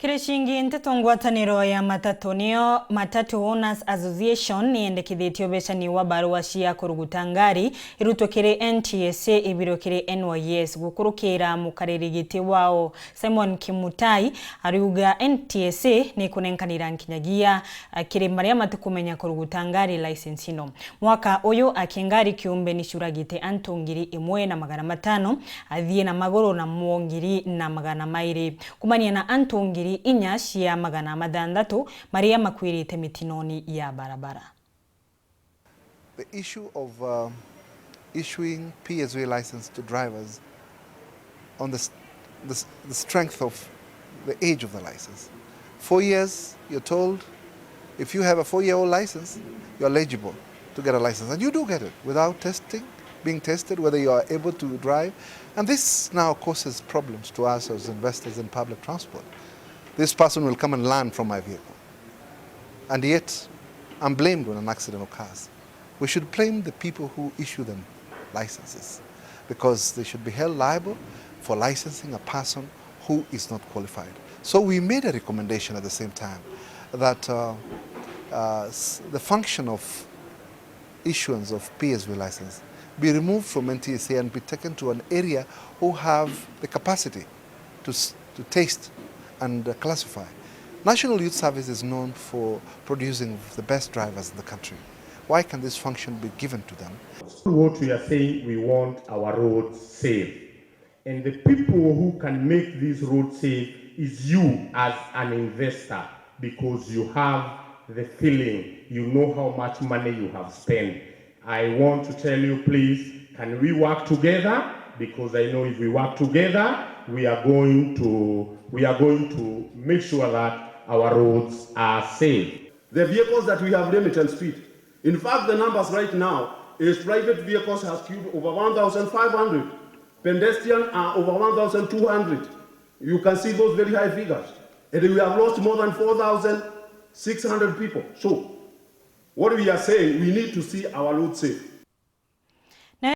Kirishingi nteto ngwataniro ya matatu niyo Matatu Owners Association niendekithitio becani wa barua cia kuruguta ngari irutokire NTSA ibirokire NYS gukurukira mukaririgiti wao Simon Kimutai ariuga NTSA ni kunenkanira nkinyagia kiri maria matukumenya kuruguta ngari license ino mwaka uyu akingari kiumbe ni shuragite ANTU 1,500 athie na magoro na mwongiri na magana mairi kumania na ANTU inya cia magana matandatu maria makwirite mitinoni ya barabara. The issue of issuing PSV license to drivers on the strength of the age of the license. 4 years, you're told, if you have a 4-year-old license, you're eligible to get a license. And you do get it without testing, being tested, whether you are able to drive. And this now causes problems to us as investors in public transport. This person will come and land from my vehicle. And yet, I'm blamed when an accident occurs. We should blame the people who issue them licenses, because they should be held liable for licensing a person who is not qualified. So we made a recommendation at the same time that the function of issuance of PSV license be removed from NTSA and be taken to an area who have the capacity to taste and classify. National Youth Service is known for producing the best drivers in the country. Why can this function be given to them? What we are saying, we want our roads safe. And the people who can make these roads safe is you as an investor, because you have the feeling, you know how much money you have spent. I want to tell you, please, can we work together? Because I know if we work together, we are going to make sure that our roads are safe. The vehicles that we have limited speed. In fact, the numbers right now is private vehicles have killed over 1,500. Pedestrians are over 1,200. You can see those very high figures. And we have lost more than 4,600 people. So, what we are saying, we need to see our roads safe.